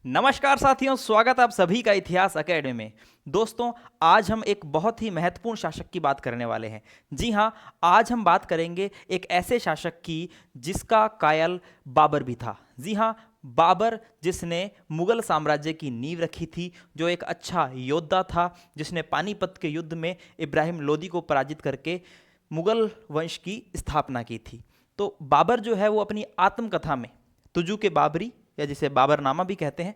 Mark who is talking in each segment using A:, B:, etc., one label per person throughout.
A: नमस्कार साथियों, स्वागत है आप सभी का इतिहास एकेडमी में। दोस्तों, आज हम एक बहुत ही महत्वपूर्ण शासक की बात करने वाले हैं। जी हाँ, आज हम बात करेंगे एक ऐसे शासक की जिसका कायल बाबर भी था। जी हाँ, बाबर जिसने मुगल साम्राज्य की नींव रखी थी, जो एक अच्छा योद्धा था, जिसने पानीपत के युद्ध में इब्राहिम लोदी को पराजित करके मुगल वंश की स्थापना की थी। तो बाबर जो है वो अपनी आत्मकथा में तुजू के बाबरी, या जिसे बाबरनामा भी कहते हैं,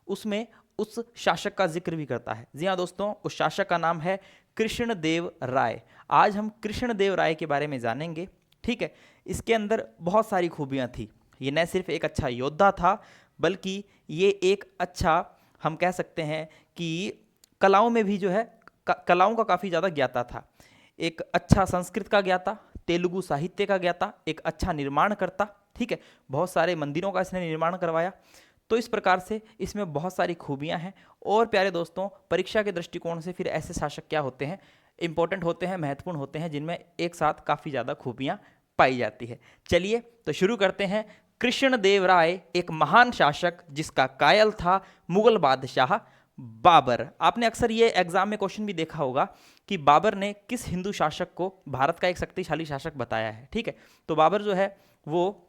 A: उसमें उस शासक का जिक्र भी करता है। जी हाँ दोस्तों, उस शासक का नाम है कृष्णदेव राय। आज हम कृष्णदेव राय के बारे में जानेंगे। ठीक है, इसके अंदर बहुत सारी खूबियाँ थी। ये न सिर्फ एक अच्छा योद्धा था, बल्कि ये एक अच्छा, हम कह सकते हैं कि कलाओं में भी जो है कलाओं का काफ़ी ज़्यादा ज्ञाता था। एक अच्छा संस्कृत का ज्ञाता, तेलुगु साहित्य का ज्ञाता, एक अच्छा निर्माण करता। ठीक है, बहुत सारे मंदिरों का इसने निर्माण करवाया। तो इस प्रकार से इसमें बहुत सारी खूबियां हैं। और प्यारे दोस्तों, परीक्षा के दृष्टिकोण से फिर ऐसे शासक क्या होते हैं, इंपॉर्टेंट होते हैं, महत्वपूर्ण होते हैं, जिनमें एक साथ काफ़ी ज़्यादा खूबियां पाई जाती है। चलिए तो शुरू करते हैं। कृष्णदेव राय एक महान शासक जिसका कायल था मुगल बादशाह बाबर। आपने अक्सर ये एग्जाम में क्वेश्चन भी देखा होगा कि बाबर ने किस हिंदू शासक को भारत का एक शक्तिशाली शासक बताया है। ठीक है, तो बाबर जो है वो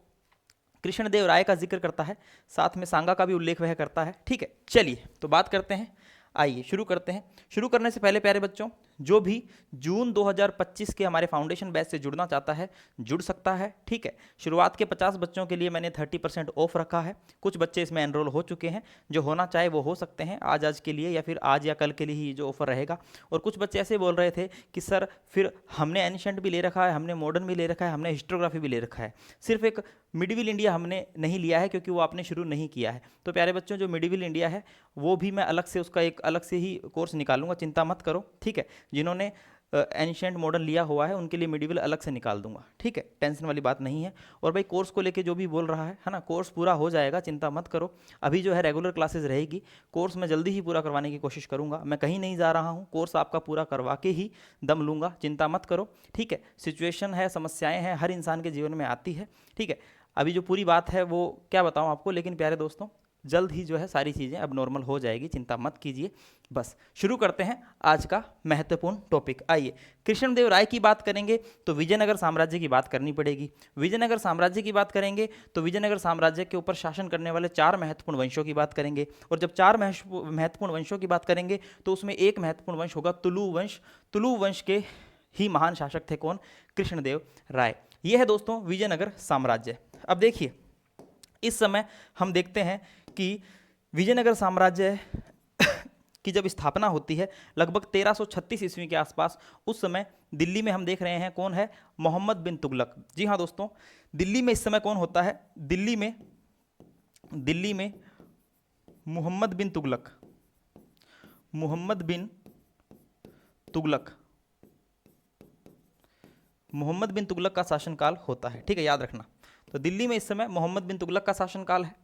A: कृष्णदेव राय का जिक्र करता है, साथ में सांगा का भी उल्लेख वह करता है। ठीक है, चलिए तो बात करते हैं। आइए शुरू करते हैं। शुरू करने से पहले प्यारे बच्चों, जो भी जून 2025 के हमारे फाउंडेशन बैच से जुड़ना चाहता है जुड़ सकता है। ठीक है, शुरुआत के 50 बच्चों के लिए मैंने 30% ऑफ रखा है। कुछ बच्चे इसमें एनरोल हो चुके हैं, जो होना चाहे वो हो सकते हैं आज के लिए, या फिर आज या कल के लिए ही जो ऑफर रहेगा। और कुछ बच्चे ऐसे बोल रहे थे कि सर फिर हमने एंशिएंट भी ले रखा है, हमने मॉडर्न भी ले रखा है, हमने हिस्टोग्राफी भी ले रखा है, सिर्फ एक मिडिवल इंडिया हमने नहीं लिया है क्योंकि वो आपने शुरू नहीं किया है। तो प्यारे बच्चों, जो मिडिवल इंडिया है वो भी मैं अलग से उसका एक अलग से ही कोर्स निकालूंगा, चिंता मत करो। ठीक है, जिन्होंने एंशिएंट मॉडर्न लिया हुआ है उनके लिए मिडिवल अलग से निकाल दूंगा। ठीक है, टेंशन वाली बात नहीं है। और भाई कोर्स को लेके जो भी बोल रहा है ना, कोर्स पूरा हो जाएगा, चिंता मत करो। अभी जो है रेगुलर क्लासेस रहेगी, कोर्स मैं जल्दी ही पूरा करवाने की कोशिश करूंगा। मैं कहीं नहीं जा रहा हूँ, कोर्स आपका पूरा करवा के ही दम लूंगा, चिंता मत करो। ठीक है, सिचुएशन है, समस्याएं हैं, हर इंसान के जीवन में आती है। ठीक है, अभी जो पूरी बात है वो क्या बताऊं आपको, लेकिन प्यारे दोस्तों जल्द ही जो है सारी चीज़ें अब नॉर्मल हो जाएगी, चिंता मत कीजिए। बस शुरू करते हैं आज का महत्वपूर्ण टॉपिक। आइए, कृष्णदेव राय की बात करेंगे तो विजयनगर साम्राज्य की बात करनी पड़ेगी। विजयनगर साम्राज्य की बात करेंगे तो विजयनगर साम्राज्य के ऊपर शासन करने वाले 4 महत्वपूर्ण वंशों की बात करेंगे। और जब 4 महत्वपूर्ण वंशों की बात करेंगे तो उसमें एक महत्वपूर्ण वंश होगा तुलु वंश। तुलु वंश के ही महान शासक थे कौन? कृष्णदेव राय। यह है दोस्तों विजयनगर साम्राज्य। अब देखिए, इस समय हम देखते हैं कि विजयनगर साम्राज्य की जब स्थापना होती है लगभग 1336 ईस्वी के आसपास, उस समय दिल्ली में हम देख रहे हैं कौन है? मोहम्मद बिन तुगलक। जी हाँ दोस्तों, दिल्ली में इस समय कौन होता है? दिल्ली में मोहम्मद बिन तुगलक। मोहम्मद बिन तुगलक का शासनकाल होता है। ठीक है, याद रखना। तो दिल्ली में इस समय मोहम्मद बिन तुगलक का शासनकाल है।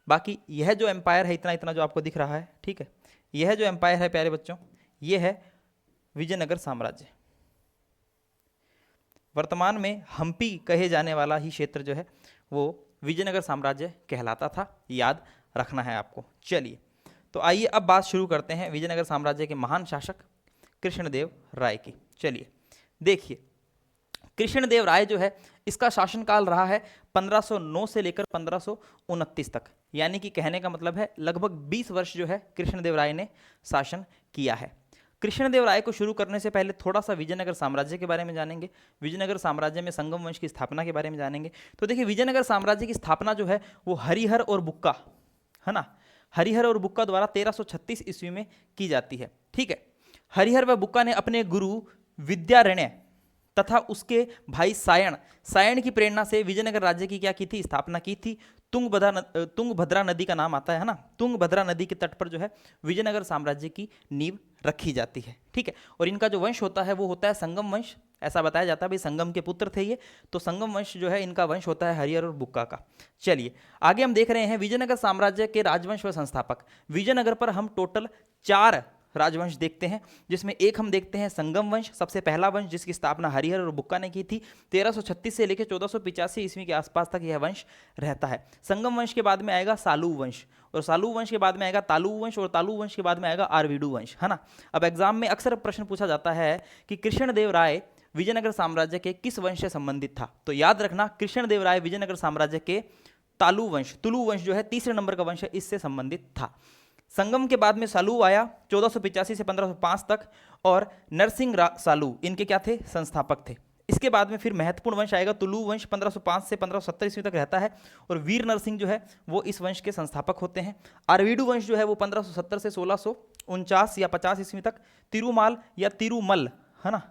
A: बाकी यह जो एम्पायर है, इतना इतना जो आपको दिख रहा है, ठीक है, यह जो एम्पायर है प्यारे बच्चों, यह है विजयनगर साम्राज्य। वर्तमान में हम्पी कहे जाने वाला ही क्षेत्र जो है वो विजयनगर साम्राज्य कहलाता था, याद रखना है आपको। चलिए तो आइए अब बात शुरू करते हैं विजयनगर साम्राज्य के महान शासक कृष्णदेव राय की। चलिए देखिए, कृष्णदेव राय जो है इसका शासनकाल रहा है 1509 से लेकर 1529 तक, यानी कि कहने का मतलब है लगभग 20 वर्ष जो है कृष्णदेव राय ने शासन किया है। कृष्णदेव राय को शुरू करने से पहले थोड़ा सा विजयनगर साम्राज्य के बारे में जानेंगे। विजयनगर साम्राज्य में संगम वंश की स्थापना के बारे में जानेंगे। तो देखिए, विजयनगर साम्राज्य की स्थापना जो है वो हरिहर और बुक्का, है ना, हरिहर और बुक्का द्वारा 1336 ईस्वी में की जाती है। ठीक है, हरिहर व बुक्का ने अपने गुरु विद्यारण्य तथा उसके भाई सायण की प्रेरणा से विजयनगर राज्य की क्या की थी? स्थापना की थी। तुंगभद्रा नदी का नाम आता है ना, तुंगभद्रा नदी के तट पर जो है विजयनगर साम्राज्य की नींव रखी जाती है। ठीक है, और इनका जो वंश होता है वो होता है संगम वंश। ऐसा बताया जाता है भाई संगम के पुत्र थे ये, तो संगम वंश जो है इनका वंश होता है हरिहर और बुक्का का। चलिए आगे हम देख रहे हैं विजयनगर साम्राज्य के राजवंश व संस्थापक। विजयनगर पर हम टोटल 4 राजवंश देखते हैं, जिसमें एक हम देखते हैं संगम वंश, सबसे पहला वंश जिसकी स्थापना हरिहर और बुक्का ने की थी। 1336 से लेकर 1485 ईस्वी के आसपास तक यह वंश रहता है। संगम वंश के बाद में आएगा सालू वंश, और सालू वंश के बाद में आएगा तालु वंश, और तालु वंश के बाद में आएगा आरवीडू वंश, है ना। अब एग्जाम में अक्सर प्रश्न पूछा जाता है कि कृष्णदेव राय विजयनगर साम्राज्य के किस वंश से संबंधित था। तो याद रखना कृष्णदेव राय विजयनगर साम्राज्य के तालु वंश, तुलु वंश जो है तीसरे नंबर का वंश है, इससे संबंधित था। संगम के बाद में सालू आया 1485 से 1505 तक, और नरसिंह सालू इनके क्या थे, संस्थापक थे। इसके बाद में फिर महत्वपूर्ण वंश आएगा तुलु वंश, 1505 से 1570 ईस्वी तक रहता है, और वीर नरसिंह जो है वो इस वंश के संस्थापक होते हैं। आरवीडू वंश जो है वो 1570 से 1649 या 50 ईस्वी तक, तिरुमाल या तिरुमल, है ना,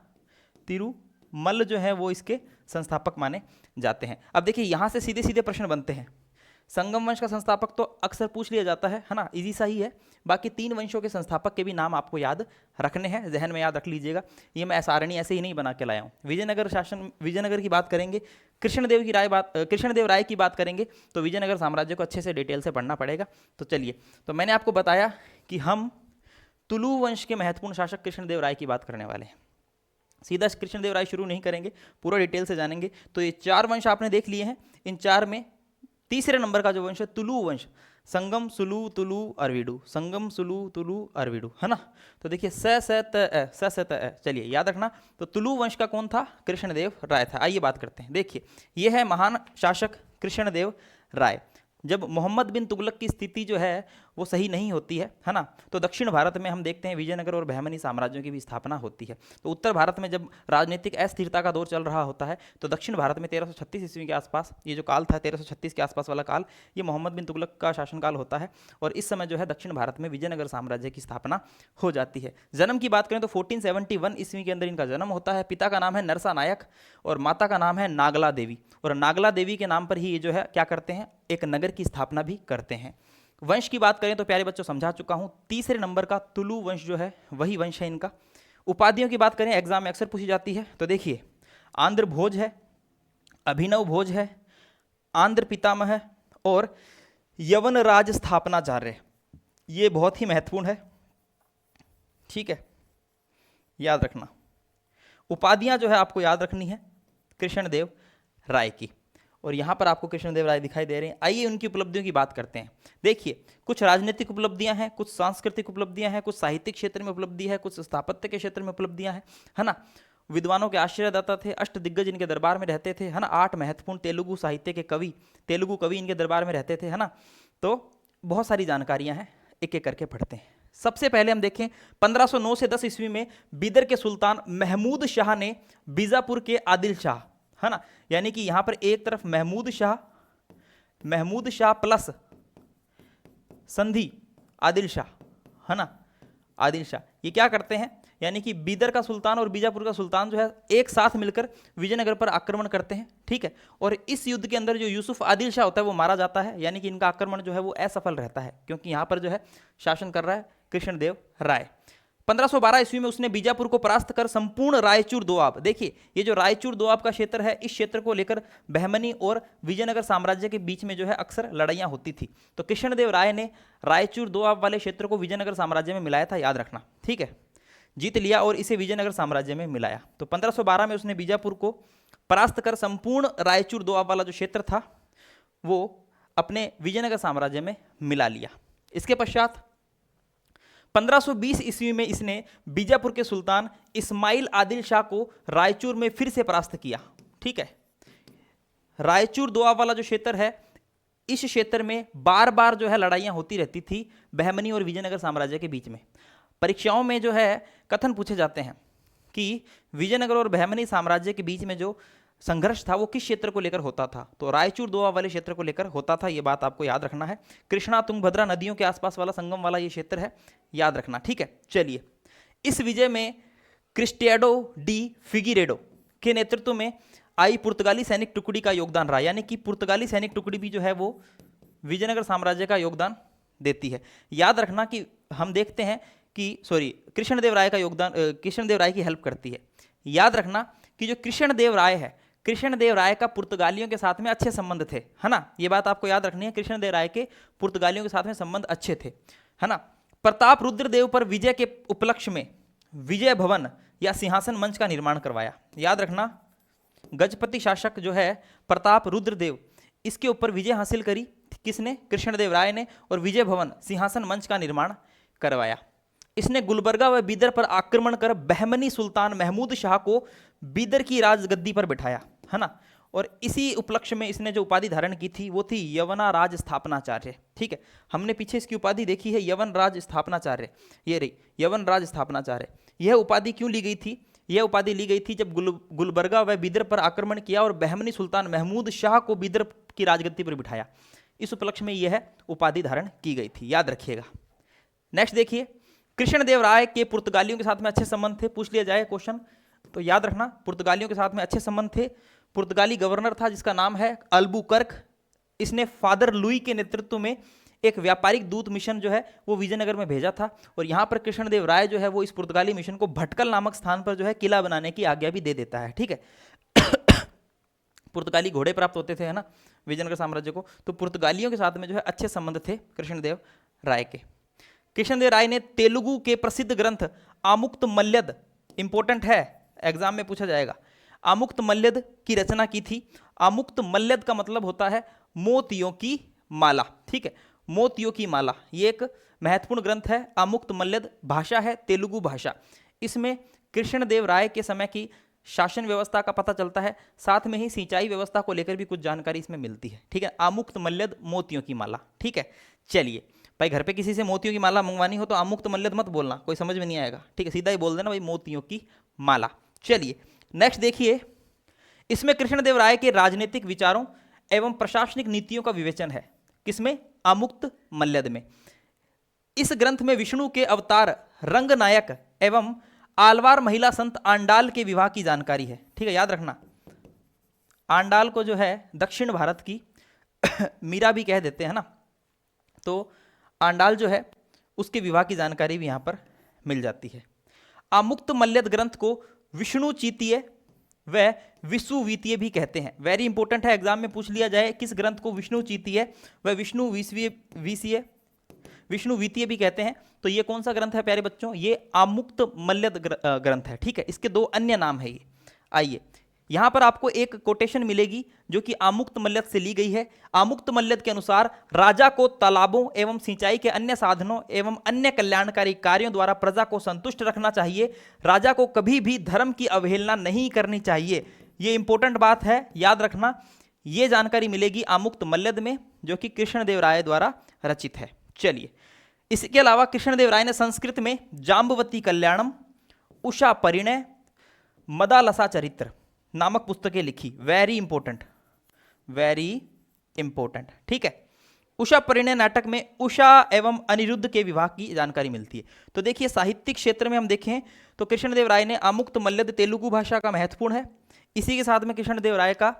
A: तिरुमल जो है वो इसके संस्थापक माने जाते हैं। अब देखिए यहाँ से सीधे सीधे प्रश्न बनते हैं। संगम वंश का संस्थापक तो अक्सर पूछ लिया जाता है ना, इजी सा ही है। बाकी 3 वंशों के संस्थापक के भी नाम आपको याद रखने हैं, जहन में याद रख लीजिएगा। ये मैं सारणी ऐसे ही नहीं बना के लाया हूँ। विजयनगर शासन, विजयनगर की बात करेंगे, कृष्णदेव राय की बात करेंगे, तो विजयनगर साम्राज्य को अच्छे से डिटेल से पढ़ना पड़ेगा। तो चलिए, तो मैंने आपको बताया कि हम तुलु वंश के महत्वपूर्ण शासक कृष्णदेव राय की बात करने वाले हैं। सीधा कृष्णदेव राय शुरू नहीं करेंगे, पूरा डिटेल से जानेंगे। तो ये 4 वंश आपने देख लिए हैं। इन 4 में तीसरे नंबर का जो वंश है तुलु वंश, संगम सुलु तुलु अरवीडू, संगम सुलु तुलु अरवीडू, है ना। तो देखिए चलिए याद रखना। तो तुलु वंश का कौन था, कृष्णदेव राय था। आइए बात करते हैं। देखिए ये है महान शासक कृष्णदेव राय। जब मोहम्मद बिन तुगलक की स्थिति जो है वो सही नहीं होती है ना, तो दक्षिण भारत में हम देखते हैं विजयनगर और बहमनी साम्राज्यों की भी स्थापना होती है। तो उत्तर भारत में जब राजनीतिक अस्थिरता का दौर चल रहा होता है, तो दक्षिण भारत में 1336 ईस्वी के आसपास ये जो काल था, 1336 के आसपास वाला काल, ये मोहम्मद बिन तुगलक का शासनकाल होता है। और इस समय जो है दक्षिण भारत में विजयनगर साम्राज्य की स्थापना हो जाती है। जन्म की बात करें तो 1471 ईस्वी के अंदर इनका जन्म होता है। पिता का नाम है नरसा नायक और माता का नाम है नागला देवी, और नागला देवी के नाम पर ही ये जो है क्या करते हैं, एक नगर की स्थापना भी करते हैं। वंश की बात करें तो प्यारे बच्चों समझा चुका हूं, तीसरे नंबर का तुलु वंश जो है वही वंश है इनका। उपाधियों की बात करें, एग्जाम में अक्सर पूछी जाती है। तो देखिए आंध्र भोज है, अभिनव भोज है, आंध्र पितामह है, और यवन राज स्थापनाचार्य, ये बहुत ही महत्वपूर्ण है, ठीक है, याद रखना। उपाधियां जो है आपको याद रखनी है कृष्णदेव राय की, और यहाँ पर आपको कृष्णदेव राय दिखाई दे रहे हैं। आइए उनकी उपलब्धियों की बात करते हैं। देखिए कुछ राजनीतिक उपलब्धियां हैं, कुछ सांस्कृतिक उपलब्धियां हैं, कुछ साहित्यिक क्षेत्र में उपलब्धि है, कुछ स्थापत्य के क्षेत्र में उपलब्धियां हैं, है ना। विद्वानों के आश्रयदाता थे, अष्ट दिग्गज इनके दरबार में रहते थे, है ना। 8 महत्वपूर्ण तेलुगु साहित्य के कवि, तेलुगु कवि इनके दरबार में रहते थे, है ना। तो बहुत सारी जानकारियां हैं, एक एक करके पढ़ते हैं। सबसे पहले हम देखें 1509 से 10 ईस्वी में बीदर के सुल्तान महमूद शाह ने बीजापुर के आदिल शाह, है ना, यानी कि यहां पर एक तरफ महमूद शाह प्लस संधि आदिल शाह, है ना, आदिल शाह, ये क्या करते हैं, यानी कि बीदर का सुल्तान और बीजापुर का सुल्तान जो है एक साथ मिलकर विजयनगर पर आक्रमण करते हैं, ठीक है। और इस युद्ध के अंदर जो यूसुफ आदिल शाह होता है वो मारा जाता है, यानी कि इनका आक्रमण जो है वो असफल रहता है, क्योंकि यहां पर जो है शासन कर रहा है कृष्णदेव राय। 1512 ईस्वी में उसने बीजापुर को परास्त कर संपूर्ण रायचूर दोआब, देखिए ये जो रायचूर दोआब का क्षेत्र है, इस क्षेत्र को लेकर बहमनी और विजयनगर साम्राज्य के बीच में जो है अक्सर लड़ाइयां होती थी। तो कृष्णदेव राय ने रायचूर दोआब वाले क्षेत्र को विजयनगर साम्राज्य में मिलाया था, याद रखना, ठीक है, जीत लिया और इसे विजयनगर साम्राज्य में मिलाया। तो 1512 में उसने बीजापुर को परास्त कर संपूर्ण रायचूर दोआब वाला जो क्षेत्र था वो अपने विजयनगर साम्राज्य में मिला लिया। इसके पश्चात 1520 ईस्वी में इसने बीजापुर के सुल्तान इस्माइल आदिल शाह को रायचूर में फिर से परास्त किया, ठीक है। रायचूर दोआब वाला जो क्षेत्र है, इस क्षेत्र में बार बार जो है लड़ाइयां होती रहती थी बहमनी और विजयनगर साम्राज्य के बीच में। परीक्षाओं में जो है कथन पूछे जाते हैं कि विजयनगर और बहमनी साम्राज्य के बीच में जो संघर्ष था वो किस क्षेत्र को लेकर होता था, तो रायचूर दोआब वाले क्षेत्र को लेकर होता था, ये बात आपको याद रखना है। कृष्णा तुंगभद्रा नदियों के आसपास वाला संगम वाला ये क्षेत्र है, याद रखना, ठीक है। चलिए, इस विजय में क्रिस्टियाडो डी फिगिरेडो के नेतृत्व में आई पुर्तगाली सैनिक टुकड़ी का योगदान रहा, यानी कि पुर्तगाली सैनिक टुकड़ी भी जो है वो विजयनगर साम्राज्य का योगदान देती है। याद रखना कि हम देखते हैं कि कृष्णदेव राय का योगदान, कृष्णदेव राय की हेल्प करती है। याद रखना कि जो कृष्णदेव राय है, कृष्णदेव राय का पुर्तगालियों के साथ में अच्छे संबंध थे, है ना, ये बात आपको याद रखनी है। कृष्णदेव राय के पुर्तगालियों के साथ में संबंध अच्छे थे, है ना। प्रताप रुद्रदेव पर विजय के उपलक्ष्य में विजय भवन या सिंहासन मंच का निर्माण करवाया। याद रखना, गजपति शासक जो है प्रताप रुद्रदेव, इसके ऊपर विजय हासिल करी किसने? कृष्णदेव राय ने, और विजय भवन सिंहासन मंच का निर्माण करवाया। इसने गुलबर्गा व बीदर पर आक्रमण कर बहमनी सुल्तान महमूद शाह को बीदर की राजगद्दी पर बिठाया, है ना। और इसी उपलक्ष्य में इसने जो उपाधि धारण की थी वो थी यवना राज स्थापनाचार्य। ठीक है, हमने पीछे इसकी उपाधि देखी है यवन राज स्थापनाचार्य, ये रही यवन राज स्थापनाचार्य। यह उपाधि क्यों ली गई थी? यह उपाधि ली गई थी जब गुलबर्गा व बीदर पर आक्रमण किया और बहमनी सुल्तान महमूद शाह को बीदर की राजगद्दी पर बिठाया। इस उपलक्ष्य में यह उपाधि धारण की गई थी, याद रखिएगा। नेक्स्ट देखिए, कृष्णदेव राय के पुर्तगालियों के साथ में अच्छे संबंध थे, पूछ लिया जाए क्वेश्चन तो याद रखना, पुर्तगालियों के साथ में अच्छे संबंध थे। पुर्तगाली गवर्नर था जिसका नाम है अल्बुकर्क। इसने फादर लुई के नेतृत्व में एक व्यापारिक दूत मिशन जो है वो विजयनगर में भेजा था, और यहाँ पर कृष्णदेव राय जो है वो इस पुर्तगाली मिशन को भटकल नामक स्थान पर जो है किला बनाने की आज्ञा भी दे देता है। ठीक है, पुर्तगाली घोड़े प्राप्त होते थे, है ना, विजयनगर साम्राज्य को, तो पुर्तगालियों के साथ में जो है अच्छे संबंध थे कृष्णदेव राय के। कृष्णदेव राय ने तेलुगु के प्रसिद्ध ग्रंथ आमुक्त मल्यद, इंपॉर्टेंट है, एग्जाम में पूछा जाएगा, आमुक्त मल्यद की रचना की थी। आमुक्त मल्यद का मतलब होता है मोतियों की माला। ठीक है, मोतियों की माला, ये एक महत्वपूर्ण ग्रंथ है। आमुक्त मल्यद भाषा है तेलुगु भाषा। इसमें कृष्णदेव राय के समय की शासन व्यवस्था का पता चलता है, साथ में ही सिंचाई व्यवस्था को लेकर भी कुछ जानकारी इसमें मिलती है। ठीक है, आमुक्त मल्यद मोतियों की माला। ठीक है, चलिए भाई, घर पे किसी से मोतियों की माला मंगवानी हो तो आमुक्त मल्यद मत बोलना, कोई समझ में नहीं आएगा। ठीक है, सीधा ही बोल देना भाई मोतियों की माला। चलिए नेक्स्ट देखिए, इसमें कृष्णदेव राय के राजनीतिक विचारों एवं प्रशासनिक नीतियों का विवेचन है। किसमें? आमुक्त मल्यद में। इस ग्रंथ में विष्णु के अवतार रंगनायक एवं आलवार महिला संत आंडाल के विवाह की जानकारी है। ठीक है, याद रखना, आंडाल को जो है दक्षिण भारत की मीरा भी कह देते हैं ना, तो आंडाल जो है उसके विवाह की जानकारी भी यहाँ पर मिल जाती है। आमुक्त मल्यद ग्रंथ को विष्णु चीतीय व विषुवीतीय भी कहते हैं। वेरी इंपॉर्टेंट है, एग्जाम में पूछ लिया जाए किस ग्रंथ को विष्णु चीतीय व विष्णु वीतीय भी कहते हैं, तो ये कौन सा ग्रंथ है प्यारे बच्चों? ये आमुक्त मल्यद ग्रंथ है। ठीक है, इसके दो अन्य नाम है ये। आइए, यहां पर आपको एक कोटेशन मिलेगी जो कि आमुक्त मल्यद से ली गई है। आमुक्त मल्यद के अनुसार राजा को तालाबों एवं सिंचाई के अन्य साधनों एवं अन्य कल्याणकारी कार्यों द्वारा प्रजा को संतुष्ट रखना चाहिए। राजा को कभी भी धर्म की अवहेलना नहीं करनी चाहिए। ये इंपॉर्टेंट बात है, याद रखना। ये जानकारी मिलेगी आमुक्त मल्यद में, जो कि कृष्णदेव राय द्वारा रचित है। चलिए, इसके अलावा कृष्णदेव राय ने संस्कृत में जाम्बवती कल्याणम, उषा परिणय, मदालसा चरित्र नामक पुस्तकें लिखी। Very important, very important. ठीक है, उषा परिणय नाटक में उषा एवं अनिरुद्ध के विवाह की जानकारी मिलती है। तो देखिए, साहित्यिक क्षेत्र में हम देखें तो कृष्णदेव राय ने आमुक्त मल्यद तेलुगु भाषा का महत्वपूर्ण है। इसी के साथ में कृष्णदेव राय का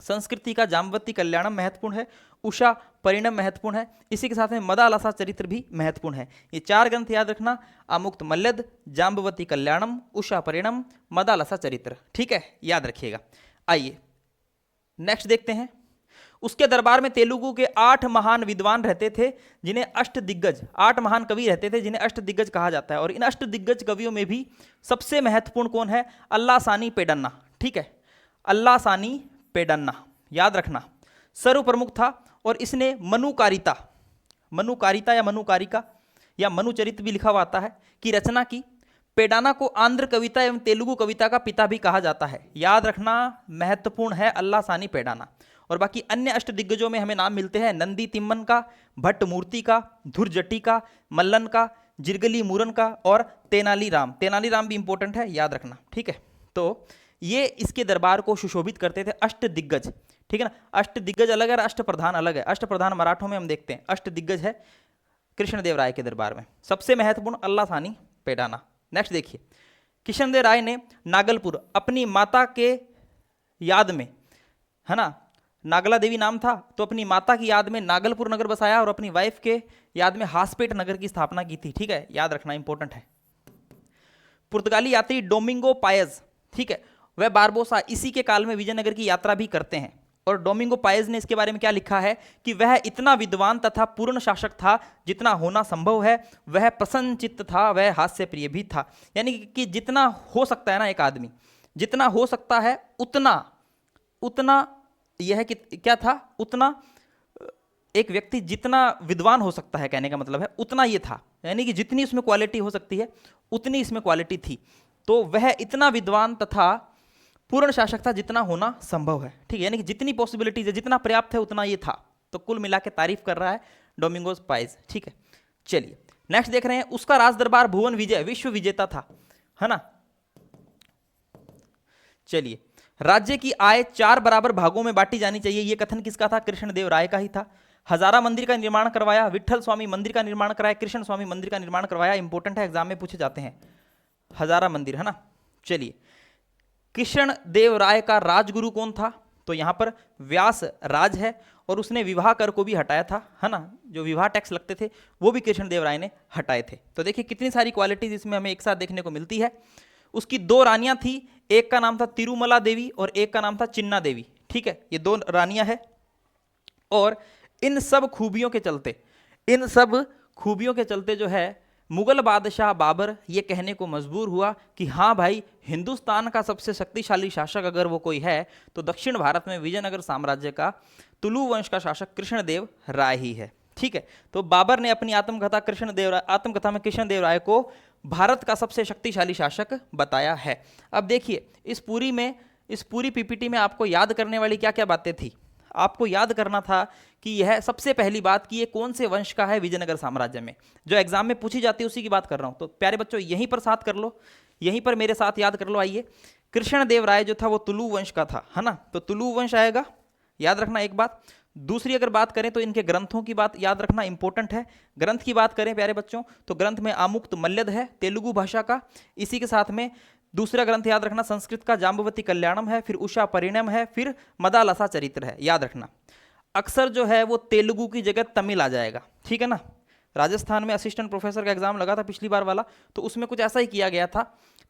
A: संस्कृति का जाम्बवती कल्याणम महत्वपूर्ण है, उषा परिणम महत्वपूर्ण है, इसी के साथ में मदालसा चरित्र भी महत्वपूर्ण है। ये चार ग्रंथ याद रखना, आमुक्त मल्यद, जाम्बवती कल्याणम, उषा परिणम, मदालसा चरित्र। ठीक है, याद रखिएगा। आइए नेक्स्ट देखते हैं। उसके दरबार में तेलुगु के 8 महान विद्वान रहते थे जिन्हें अष्टदिग्गज, 8 महान कवि रहते थे जिन्हें अष्टदिग्गज कहा जाता है। और इन अष्टदिग्गज कवियों में भी सबसे महत्वपूर्ण कौन है? अल्लासानी पेडन्ना। ठीक है, अल्लासानी पेडन्ना याद रखना, सर्व प्रमुख था। और इसने मनुकारिता या मनुकारिका या मनुचरित भी लिखा हुआ आता है की रचना की। पेडाना को आंध्र कविता एवं तेलुगु कविता का पिता भी कहा जाता है। याद रखना, महत्वपूर्ण है अल्लासानी पेडाना। और बाकी अन्य अष्टदिग्गजों में हमें नाम मिलते हैं नंदी तिम्मन का, भट्ट मूर्ति का, धुरजटी का, मल्लन का, जिरगली मूरन का और तेनाली राम। तेनाली राम भी इंपॉर्टेंट है, याद रखना। ठीक है, तो ये इसके दरबार को सुशोभित करते थे अष्टदिग्गज। ठीक है ना, अष्टदिग्गज अलग है, अष्टप्रधान अलग है। अष्टप्रधान मराठों में हम देखते हैं, अष्टदिग्गज है कृष्णदेव राय के दरबार में। सबसे महत्वपूर्ण अल्लासानी पेडाना। नेक्स्ट देखिए, कृष्णदेव राय ने नागलपुर अपनी माता के याद में, है ना, नागला देवी नाम था, तो अपनी माता की याद में नागलपुर नगर बसाया और अपनी वाइफ के याद में हासपेट नगर की स्थापना की थी। ठीक है, याद रखना, इंपॉर्टेंट है। पुर्तगाली यात्री डोमिंगो पायज, ठीक है, वह बारबोसा इसी के काल में विजयनगर की यात्रा भी करते हैं। और डोमिंगो पाएज ने इसके बारे में क्या लिखा है कि वह इतना विद्वान तथा पूर्ण शासक था जितना होना संभव है, वह प्रसन्नचित्त था, वह हास्य प्रिय भी था। यानी कि जितना हो सकता है ना एक आदमी, जितना हो सकता है उतना उतना यह कि क्या था, उतना एक व्यक्ति जितना विद्वान हो सकता है, कहने का मतलब है उतना ये था, यानी कि जितनी इसमें क्वालिटी हो सकती है उतनी इसमें क्वालिटी थी। तो वह इतना विद्वान तथा पूर्ण शासक था जितना होना संभव है, ठीक है, यानी कि जितनी पॉसिबिलिटीज है, जितना पर्याप्त है उतना ये था। तो कुल मिला के तारीफ कर रहा है डोमिंगोज पाएज, ठीक है। चलिए नेक्स्ट देख रहे हैं, उसका राज दरबार भुवन विजय विश्व विजेता था, है ना। चलिए, राज्य की आय 4 बराबर भागों में बांटी जानी चाहिए, यह कथन किसका था? कृष्णदेव राय का ही था। हजारा मंदिर का निर्माण करवाया, विट्ठल स्वामी मंदिर का निर्माण कराया, कृष्ण स्वामी मंदिर का निर्माण करवाया। इंपॉर्टेंट है, एग्जाम में पूछे जाते हैं हजारा मंदिर, है ना। चलिए, कृष्ण देव राय का राजगुरु कौन था? तो यहां पर व्यास राज है, और उसने विवाह कर को भी हटाया था, है ना। जो विवाह टैक्स लगते थे वो भी कृष्ण देव राय ने हटाए थे। तो देखिए कितनी सारी क्वालिटीज इसमें हमें एक साथ देखने को मिलती है। उसकी 2 रानियां थी, एक का नाम था तिरुमला देवी और एक का नाम था चिन्ना देवी, ठीक है, ये 2 रानियां हैं। और इन सब खूबियों के चलते जो है मुगल बादशाह बाबर ये कहने को मजबूर हुआ कि हाँ भाई, हिंदुस्तान का सबसे शक्तिशाली शासक अगर वो कोई है तो दक्षिण भारत में विजयनगर साम्राज्य का तुलु वंश का शासक कृष्णदेव राय ही है, ठीक है। तो बाबर ने अपनी आत्मकथा में कृष्णदेव राय को भारत का सबसे शक्तिशाली शासक बताया है। अब देखिए, इस पूरी पीपीटी में आपको याद करने वाली क्या क्या बातें थी? आपको याद करना था कि यह सबसे पहली बात कि ये कौन से वंश का है विजयनगर साम्राज्य में, जो एग्जाम में पूछी जाती है उसी की बात कर रहा हूं। तो प्यारे बच्चों यहीं पर साथ कर लो, यहीं पर मेरे साथ याद कर लो। आइए, कृष्णदेव राय जो था वो तुलु वंश का था, है ना। तो तुलु वंश आएगा, याद रखना एक बात। दूसरी अगर बात करें तो इनके ग्रंथों की बात याद रखना इंपॉर्टेंट है। ग्रंथ की बात करें प्यारे बच्चों तो ग्रंथ में आमुक्त मल्यद है तेलुगु भाषा का। इसी के साथ में दूसरा ग्रंथ याद रखना संस्कृत का जाम्बवती कल्याणम है, फिर उषा परिणम है, फिर मदालसा चरित्र है। याद रखना अक्सर जो है वो तेलुगु की जगह तमिल आ जाएगा, ठीक है ना। राजस्थान में असिस्टेंट प्रोफेसर का एग्जाम लगा था पिछली बार वाला, तो उसमें कुछ ऐसा ही किया गया था,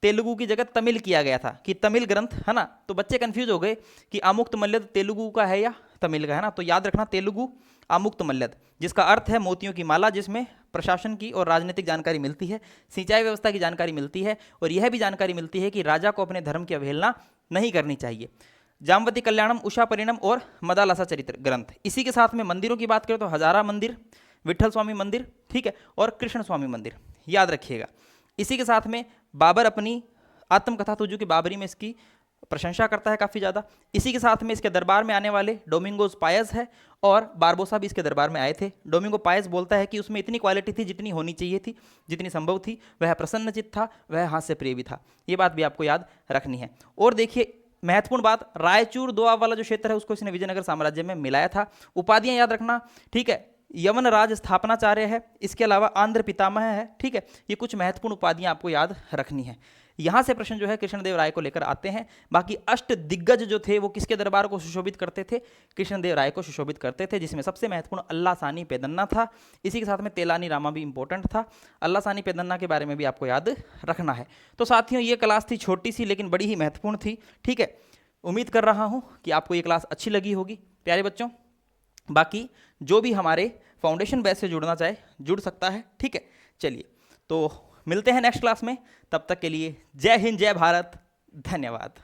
A: तेलुगु की जगह तमिल किया गया था कि तमिल ग्रंथ, है ना। तो बच्चे कंफ्यूज हो गए कि आमुक्त मल्यद तेलुगु का है या तमिल का, है ना। तो याद रखना तेलुगु आमुक्त मल्यद, जिसका अर्थ है मोतियों की माला, जिसमें प्रशासन की और राजनीतिक जानकारी मिलती है, सिंचाई व्यवस्था की जानकारी मिलती है, और यह भी जानकारी मिलती है कि राजा को अपने धर्म की अवहेलना नहीं करनी चाहिए। जाम्बवती कल्याणम, उषा परिणम और मदालसा चरित्र ग्रंथ। इसी के साथ में मंदिरों की बात करें तो हजारा मंदिर, विट्ठल स्वामी मंदिर, ठीक है, और कृष्ण स्वामी मंदिर, याद रखिएगा। इसी के साथ में बाबर अपनी आत्मकथा तुजु की बाबरी में इसकी प्रशंसा करता है काफ़ी ज़्यादा। इसी के साथ में इसके दरबार में आने वाले डोमिंगोज पायस है, और बारबोसा भी इसके दरबार में आए थे। डोमिंगो पायस बोलता है कि उसमें इतनी क्वालिटी थी जितनी होनी चाहिए थी, जितनी संभव थी। वह प्रसन्नचित्त था, वह हास्य प्रिय भी था। ये बात भी आपको याद रखनी है। और देखिए महत्वपूर्ण बात, रायचूर दोआब वाला जो क्षेत्र है उसको इसने विजयनगर साम्राज्य में मिलाया था। उपाधियां याद रखना, ठीक है। यवन राज स्थापनाचार्य है, इसके अलावा आंध्र पितामह है, ठीक है। ये कुछ महत्वपूर्ण उपाधियां आपको याद रखनी है। यहां से प्रश्न जो है कृष्णदेव राय को लेकर आते हैं। बाकी अष्ट दिग्गज जो थे वो किसके दरबार को सुशोभित करते थे? कृष्णदेव राय को सुशोभित करते थे, जिसमें सबसे महत्वपूर्ण अल्लाह सानी पेदन्ना था। इसी के साथ में तेलानी रामा भी इंपॉर्टेंट था। अल्लाह सानी पेदन्ना के बारे में भी आपको याद रखना है। तो साथियों ये क्लास थी छोटी सी लेकिन बड़ी ही महत्वपूर्ण थी, ठीक है। उम्मीद कर रहा हूं कि आपको ये क्लास अच्छी लगी होगी प्यारे बच्चों। बाकी जो भी हमारे फाउंडेशन बैच से जुड़ना चाहे जुड़ सकता है, ठीक है। चलिए तो मिलते हैं नेक्स्ट क्लास में, तब तक के लिए जय हिंद, जय भारत, धन्यवाद।